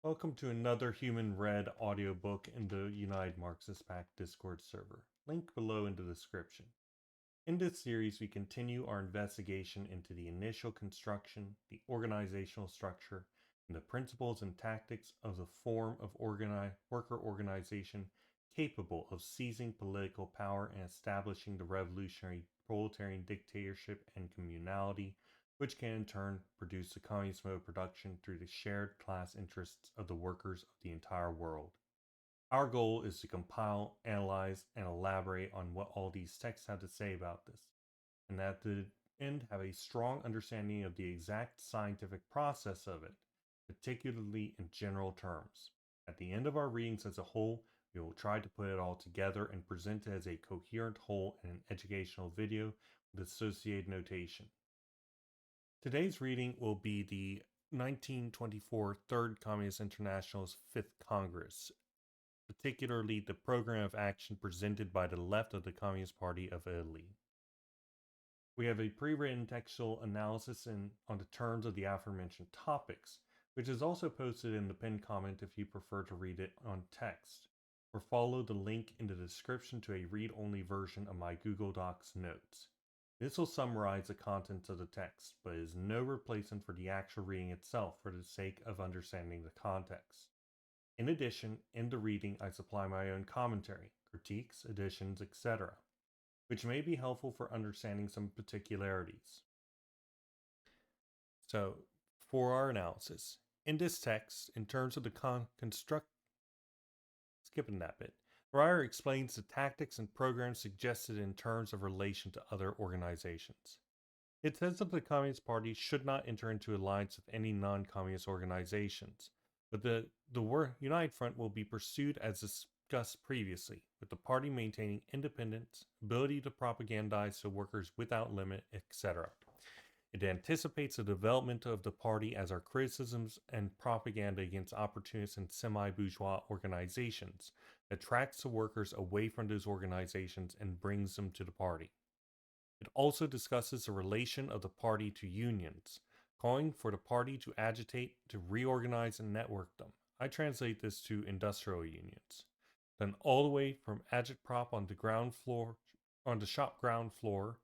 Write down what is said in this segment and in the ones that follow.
Welcome to another human read audiobook in the United Marxist Pact Discord server. Link below in the description. In this series, we continue our investigation into the initial construction, the organizational structure, and the principles and tactics of the form of worker organization capable of seizing political power and establishing the revolutionary proletarian dictatorship and communality, which can in turn produce the communist mode of production through the shared class interests of the workers of the entire world. Our goal is to compile, analyze, and elaborate on what all these texts have to say about this, and at the end have a strong understanding of the exact scientific process of it, particularly in general terms. At the end of our readings as a whole, we will try to put it all together and present it as a coherent whole in an educational video with associated notation. Today's reading will be the 1924 Third Communist International's Fifth Congress, particularly the program of action presented by the left of the Communist Party of Italy. We have a pre-written textual analysis on the terms of the aforementioned topics, which is also posted in the pinned comment if you prefer to read it on text, or follow the link in the description to a read-only version of my Google Docs notes. This will summarize the contents of the text, but is no replacement for the actual reading itself for the sake of understanding the context. In addition, in the reading I supply my own commentary, critiques, additions, etc., which may be helpful for understanding some particularities. So, for our analysis, in this text, in terms of the skipping that bit, the writer explains the tactics and programs suggested in terms of relation to other organizations. It says that the Communist Party should not enter into alliance with any non-communist organizations, but the United Front will be pursued as discussed previously, with the party maintaining independence, ability to propagandize to workers without limit, etc. It anticipates the development of the party as our criticisms and propaganda against opportunist and semi-bourgeois organizations attracts the workers away from those organizations and brings them to the party. It also discusses the relation of the party to unions, calling for the party to agitate, to reorganize and network them. I translate this to industrial unions. Then all the way from agitprop on the shop ground floor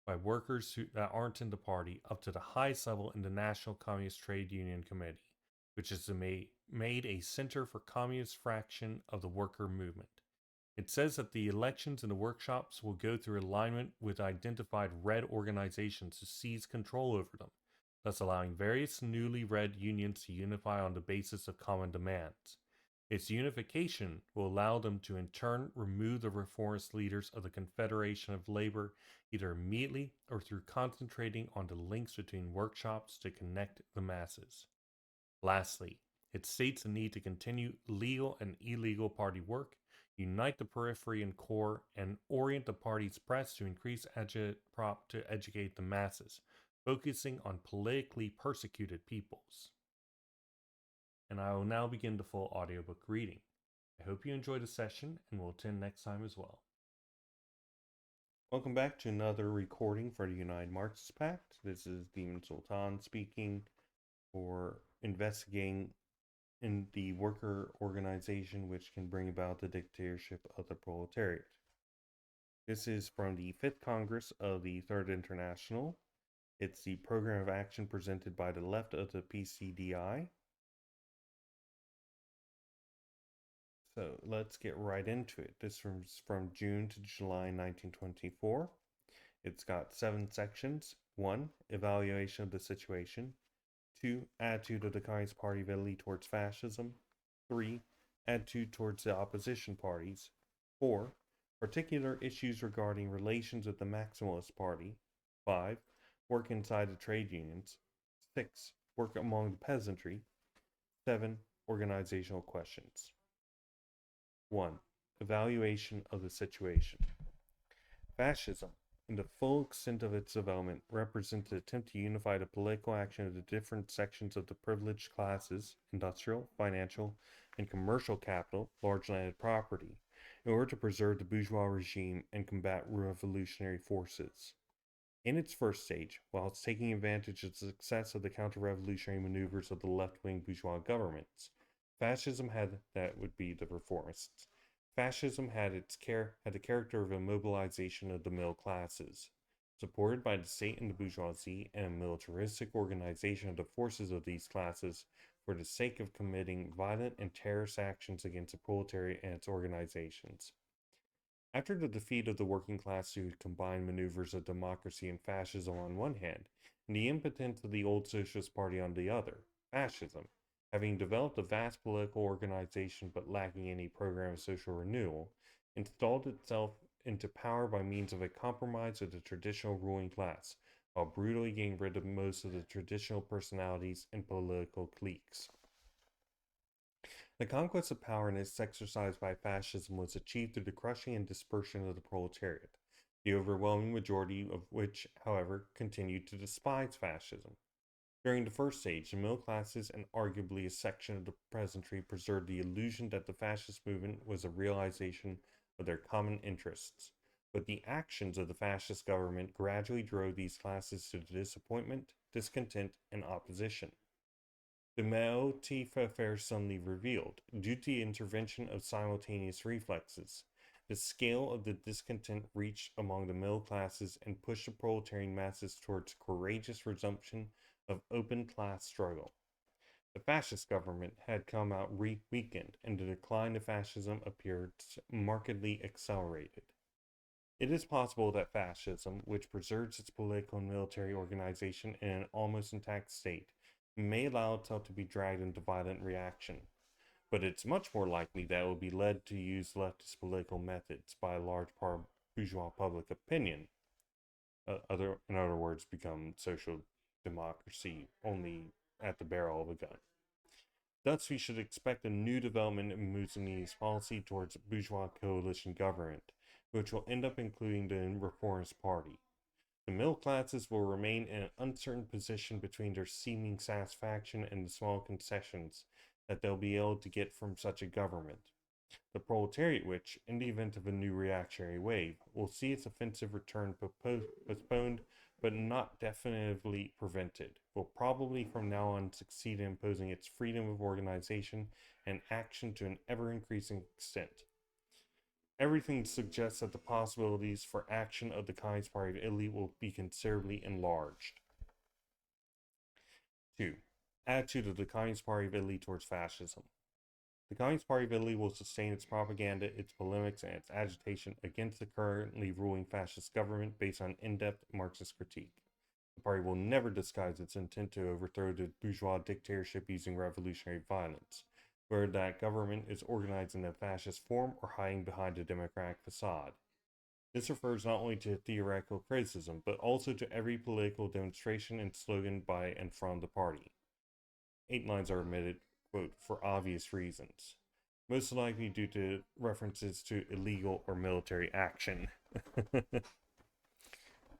by workers that aren't in the party up to the highest level in the National Communist Trade Union Committee, which is made a center for communist fraction of the worker movement. It says that the elections in the workshops will go through alignment with identified red organizations to seize control over them, thus allowing various newly red unions to unify on the basis of common demands. Its unification will allow them to in turn remove the reformist leaders of the Confederation of Labor either immediately or through concentrating on the links between workshops to connect the masses. Lastly, it states the need to continue legal and illegal party work, unite the periphery and core, and orient the party's press to increase agitprop to educate the masses, focusing on politically persecuted peoples. And I will now begin the full audiobook reading. I hope you enjoy the session and will attend next time as well. Welcome back to another recording for the United Marxist Pact. This is Demon Sultan speaking for investigating in the worker organization which can bring about the dictatorship of the proletariat. This is from the 5th Congress of the Third International. It's the program of action presented by the left of the PCd'I. So let's get right into it. This is from June to July 1924. It's got 7 sections. 1. Evaluation of the situation. 2. Attitude of the Communist Party of Italy towards fascism. 3. Attitude towards the opposition parties. 4. Particular issues regarding relations with the Maximalist Party. 5. Work inside the trade unions. 6. Work among the peasantry. 7. Organizational questions. 1. Evaluation of the situation. Fascism, in the full extent of its development, represents an attempt to unify the political action of the different sections of the privileged classes, industrial, financial, and commercial capital, large landed property, in order to preserve the bourgeois regime and combat revolutionary forces. In its first stage, whilst taking advantage of the success of the counter-revolutionary maneuvers of the left-wing bourgeois governments, Fascism had that would be the reformists. Fascism had the character of a mobilization of the middle classes, supported by the state and the bourgeoisie, and a militaristic organization of the forces of these classes for the sake of committing violent and terrorist actions against the proletariat and its organizations. After the defeat of the working class through combined maneuvers of democracy and fascism on one hand, and the impotence of the old Socialist Party on the other, fascism, having developed a vast political organization but lacking any program of social renewal, installed itself into power by means of a compromise of the traditional ruling class, while brutally getting rid of most of the traditional personalities and political cliques. The conquest of power and its exercise by fascism was achieved through the crushing and dispersion of the proletariat, the overwhelming majority of which, however, continued to despise fascism. During the first stage, the middle classes and arguably a section of the peasantry preserved the illusion that the fascist movement was a realization of their common interests. But the actions of the fascist government gradually drove these classes to disappointment, discontent, and opposition. The motif affair suddenly revealed, due to the intervention of simultaneous reflexes. The scale of the discontent reached among the middle classes and pushed the proletarian masses towards courageous resumption of open class struggle. The fascist government had come out weakened, and the decline of fascism appeared markedly accelerated. It is possible that fascism, which preserves its political and military organization in an almost intact state, may allow itself to be dragged into violent reaction. But it's much more likely that it will be led to use leftist political methods by a large part of bourgeois public opinion. In other words, become social democracy only at the barrel of a gun. Thus, we should expect a new development in Mussolini's policy towards bourgeois coalition government, which will end up including the Reformist Party. The middle classes will remain in an uncertain position between their seeming satisfaction and the small concessions that they'll be able to get from such a government. The proletariat, which, in the event of a new reactionary wave, will see its offensive return postponed but not definitively prevented, will probably from now on succeed in imposing its freedom of organization and action to an ever increasing extent. Everything suggests that the possibilities for action of the Communist Party of Italy will be considerably enlarged. 2. Attitude of the Communist Party of Italy towards fascism. The Communist Party of Italy will sustain its propaganda, its polemics, and its agitation against the currently ruling fascist government based on in-depth Marxist critique. The party will never disguise its intent to overthrow the bourgeois dictatorship using revolutionary violence, whether that government is organized in a fascist form or hiding behind a democratic facade. This refers not only to theoretical criticism, but also to every political demonstration and slogan by and from the party. 8 lines are omitted, quote, for obvious reasons, most likely due to references to illegal or military action.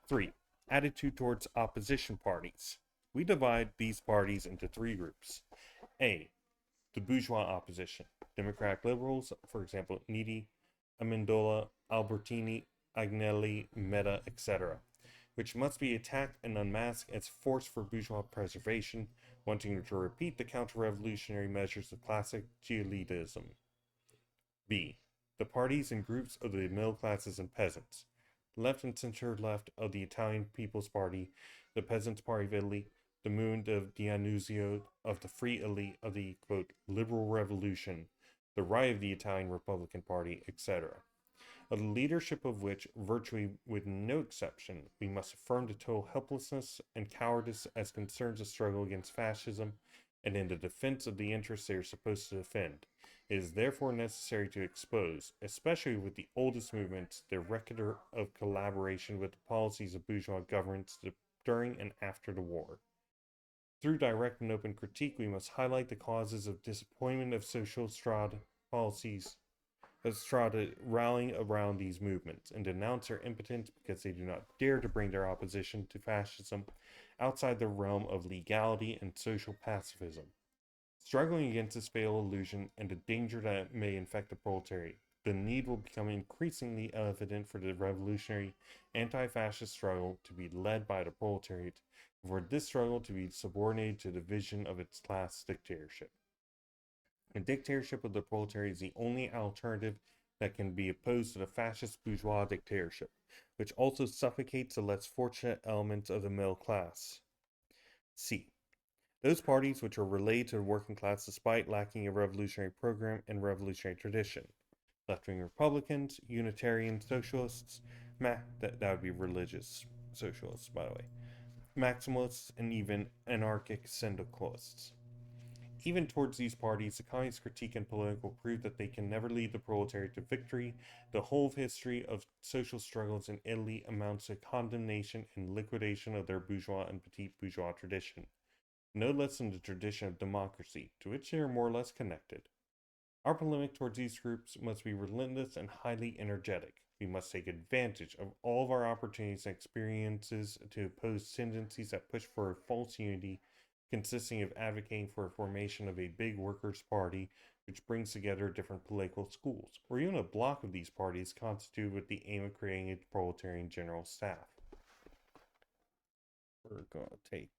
3. Attitude towards opposition parties. We divide these parties into 3 groups. A. The bourgeois opposition. Democratic liberals, for example, Nitti, Amendola, Albertini, Agnelli, Metta, etc., which must be attacked and unmasked as force for bourgeois preservation, wanting to repeat the counter-revolutionary measures of classic Giolidism. B. The parties and groups of the middle classes and peasants. Left and center left of the Italian People's Party, the Peasants' Party of Italy, the movement of D'Annunzio, of the Free Elite, of the, quote, liberal revolution, the right of the Italian Republican Party, etc., a leadership of which, virtually with no exception, we must affirm the total helplessness and cowardice as concerns the struggle against fascism and in the defense of the interests they are supposed to defend. It is therefore necessary to expose, especially with the oldest movements, their record of collaboration with the policies of bourgeois governments during and after the war. Through direct and open critique, we must highlight the causes of disappointment of social strata policies Strada rallying around these movements and denounce their impotence because they do not dare to bring their opposition to fascism outside the realm of legality and social pacifism. Struggling against this fatal illusion and the danger that it may infect the proletariat, the need will become increasingly evident for the revolutionary anti-fascist struggle to be led by the proletariat, and for this struggle to be subordinated to the vision of its class dictatorship. A dictatorship of the proletariat is the only alternative that can be opposed to the fascist bourgeois dictatorship, which also suffocates the less fortunate elements of the middle class. C. Those parties which are related to the working class despite lacking a revolutionary program and revolutionary tradition. Left-wing Republicans, Unitarian Socialists, that would be religious socialists, by the way, Maximalists, and even anarchic syndicalists. Even towards these parties, the communist critique and political prove that they can never lead the proletariat to victory. The whole history of social struggles in Italy amounts to condemnation and liquidation of their bourgeois and petit bourgeois tradition, no less than the tradition of democracy, to which they are more or less connected. Our polemic towards these groups must be relentless and highly energetic. We must take advantage of all of our opportunities and experiences to oppose tendencies that push for a false unity, consisting of advocating for a formation of a big workers' party which brings together different political schools, or even a block of these parties constituted with the aim of creating a proletarian general staff. We're going to take.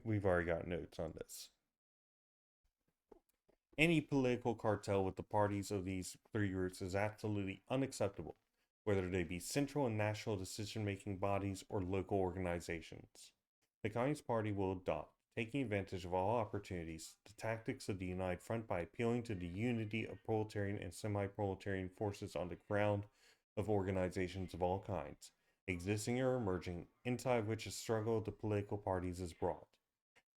We've already got notes on this. Any political cartel with the parties of these three groups is absolutely unacceptable, whether they be central and national decision-making bodies or local organizations. The Communist Party will adopt, taking advantage of all opportunities, the tactics of the United Front by appealing to the unity of proletarian and semi-proletarian forces on the ground of organizations of all kinds, existing or emerging, inside which a struggle of the political parties is brought.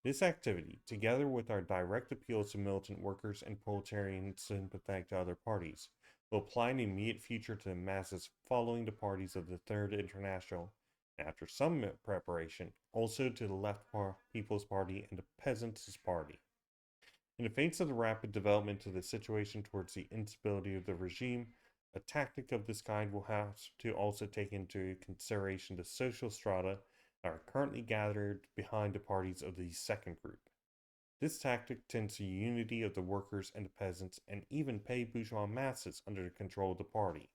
This activity, together with our direct appeals to militant workers and proletarians sympathetic to other parties, will apply in the immediate future to the masses following the parties of the Third International, and after some preparation, also to the Left People's Party and the Peasants' Party. In the face of the rapid development of the situation towards the instability of the regime, a tactic of this kind will have to also take into consideration the social strata are currently gathered behind the parties of the second group. This tactic tends to unity of the workers and the peasants and even pay bourgeois masses under the control of the party.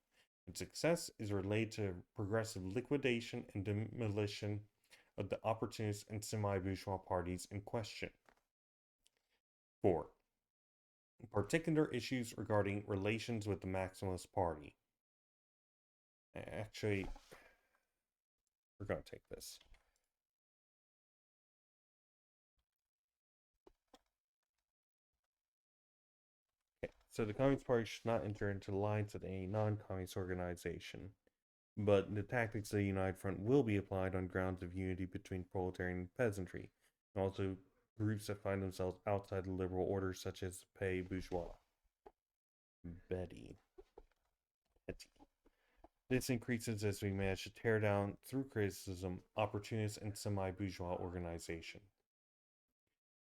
Its success is related to progressive liquidation and demolition of the opportunist and semi-bourgeois parties in question. 4. Particular issues regarding relations with the Maximalist Party. Actually, we're going to take this. Okay, so the Communist Party should not enter into alliance with any non-communist organization, but the tactics of the United Front will be applied on grounds of unity between proletarian and peasantry, and also groups that find themselves outside the liberal order, such as the Pay Bourgeois. Betty. This increases as we manage to tear down, through criticism, opportunist and semi-bourgeois organization.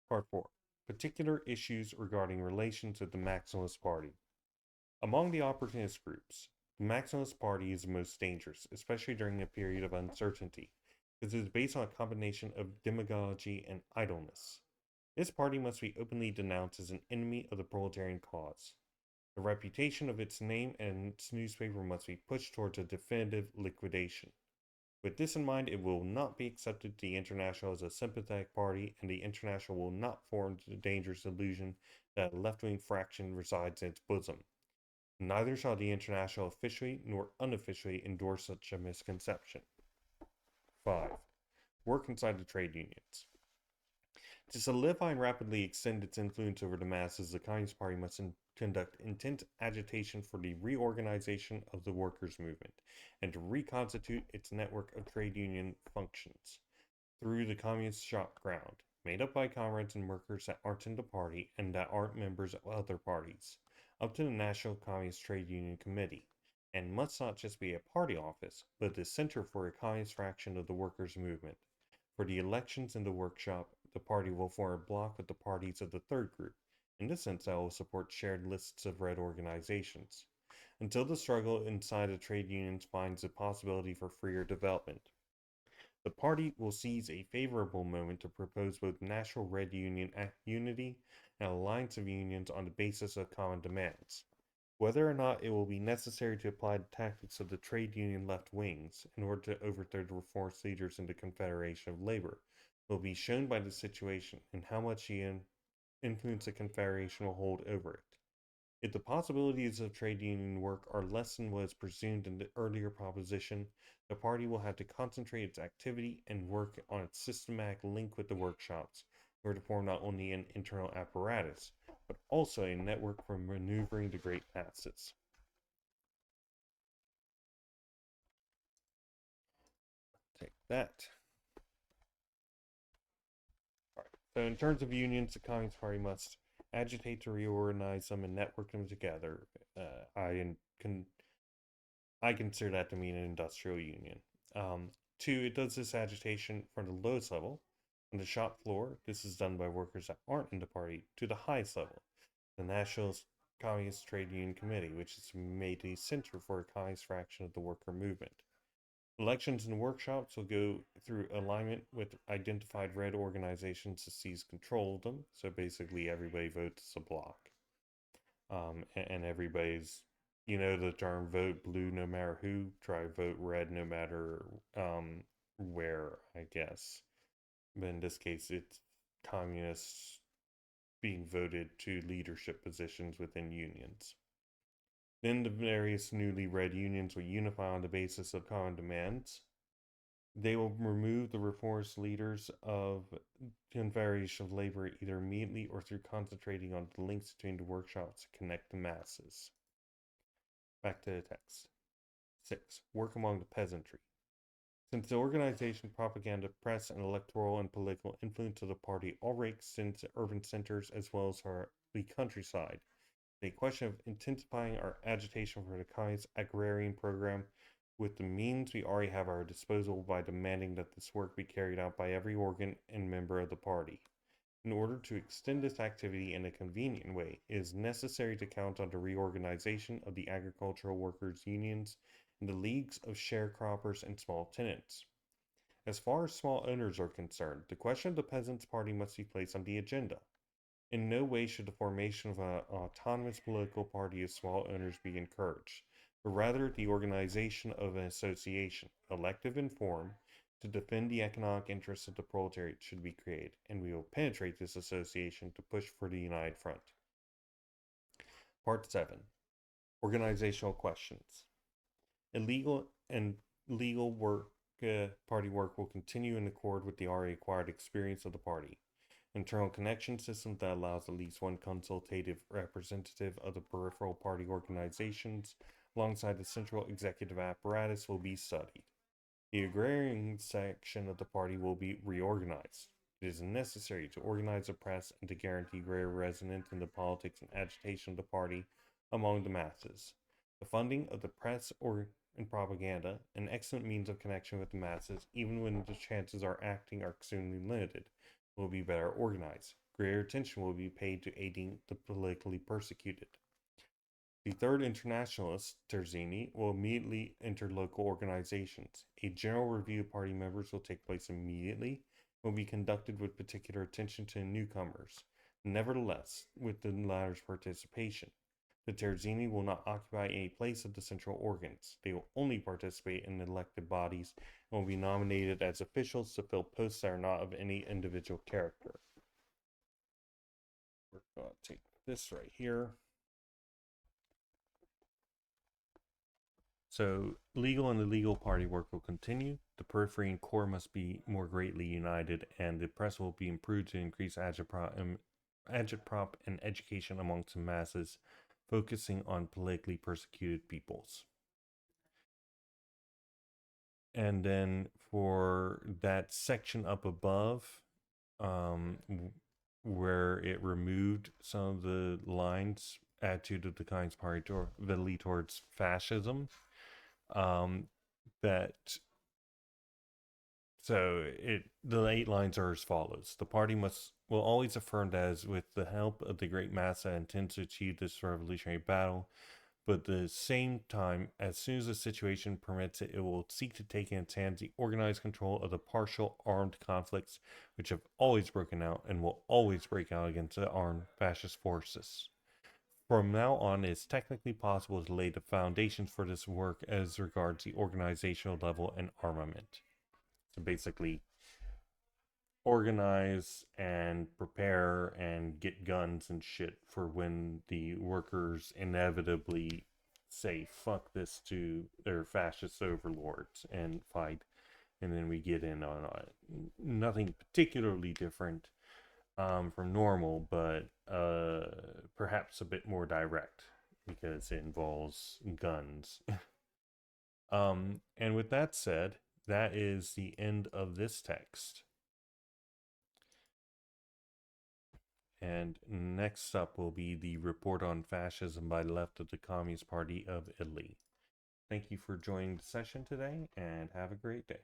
Part 4. Particular issues regarding relations with the Maximalist Party. Among the opportunist groups, the Maximalist Party is the most dangerous, especially during a period of uncertainty, because it is based on a combination of demagogy and idleness. This party must be openly denounced as an enemy of the proletarian cause. The reputation of its name and its newspaper must be pushed towards a definitive liquidation. With this in mind, it will not be accepted to the International as a sympathetic party, and the International will not form the dangerous illusion that a left-wing fraction resides in its bosom. Neither shall the International officially nor unofficially endorse such a misconception. 5. Work inside the trade unions. To solidify and rapidly extend its influence over the masses, the Communist Party must conduct intense agitation for the reorganization of the workers' movement and to reconstitute its network of trade union functions through the Communist shop ground, made up by comrades and workers that aren't in the party and that aren't members of other parties, up to the National Communist Trade Union Committee, and must not just be a party office, but the center for a communist fraction of the workers' movement. For the elections in the workshop, the party will form a bloc with the parties of the third group. In this sense, I will support shared lists of red organizations, until the struggle inside the trade unions finds a possibility for freer development. The party will seize a favorable moment to propose both national red union unity and alliance of unions on the basis of common demands. Whether or not it will be necessary to apply the tactics of the trade union left wings in order to overthrow the reformist leaders in the Confederation of Labor will be shown by the situation and how much influence the Confederation will hold over it. If the possibilities of trade union work are less than was presumed in the earlier proposition, the party will have to concentrate its activity and work on its systematic link with the workshops, in order to form not only an internal apparatus, but also a network for maneuvering the great masses. Take that. All right. So, in terms of unions, the Communist Party must agitate to reorganize them and network them together. I consider that to mean an industrial union. Two, it does this agitation from the lowest level, on the shop floor. This is done by workers that aren't in the party, to the highest level, the National Communist Trade Union Committee, which is made a center for a communist fraction of the worker movement. Elections and workshops will go through alignment with identified red organizations to seize control of them. So basically, everybody votes as a block. And everybody's, you know, the term vote blue no matter who, try vote red no matter where, I guess. But in this case, it's communists being voted to leadership positions within unions. Then the various newly red unions will unify on the basis of common demands. They will remove the reformist leaders of Confederation of Labor either immediately or through concentrating on the links between the workshops to connect the masses. Back to the text. 6. Work among the peasantry. Since the organization, propaganda, press, and electoral and political influence of the party already extends to urban centers as well as the countryside, a question of intensifying our agitation for the communist agrarian program with the means we already have at our disposal by demanding that this work be carried out by every organ and member of the party. In order to extend this activity in a convenient way, it is necessary to count on the reorganization of the agricultural workers' unions and the leagues of sharecroppers and small tenants. As far as small owners are concerned, the question of the Peasants' Party must be placed on the agenda. In no way should the formation of an autonomous political party of small owners be encouraged, but rather the organization of an association, elective in form, to defend the economic interests of the proletariat should be created, and we will penetrate this association to push for the united front. Part 7. Organizational questions. Illegal and legal work, party work will continue in accord with the already acquired experience of the party. Internal connection system that allows at least one consultative representative of the peripheral party organizations alongside the central executive apparatus will be studied. The agrarian section of the party will be reorganized. It is necessary to organize the press and to guarantee greater resonance in the politics and agitation of the party among the masses. The funding of the press and propaganda, an excellent means of connection with the masses, even when the chances are acting are extremely limited, will be better organized. Greater attention will be paid to aiding the politically persecuted. The Third Internationalist, Terzini, will immediately enter local organizations. A general review of party members will take place immediately and will be conducted with particular attention to newcomers, nevertheless, with the latter's participation. The Terzini will not occupy any place of the central organs. They will only participate in elected bodies and will be nominated as officials to fill posts that are not of any individual character. We're going to take this right here. So, legal and illegal party work will continue. The periphery and core must be more greatly united, and the press will be improved to increase agitprop and education amongst the masses, focusing on politically persecuted peoples. And then for that section up above, where it removed some of the lines, attitude of the Communist Party towards fascism, the 8 lines are as follows. The party will always affirm that as with the help of the great mass that intends to achieve this revolutionary battle, but at the same time, as soon as the situation permits it, it will seek to take in its hands the organized control of the partial armed conflicts which have always broken out and will always break out against the armed fascist forces. From now on, it is technically possible to lay the foundations for this work as regards the organizational level and armament. So basically, organize and prepare and get guns and shit for when the workers inevitably say fuck this to their fascist overlords and fight, and then we get in on it. Nothing particularly different from normal, but perhaps a bit more direct because it involves guns. And with that said, that is the end of this text. And next up will be the report on fascism by the left of the Communist Party of Italy. Thank you for joining the session today, and have a great day.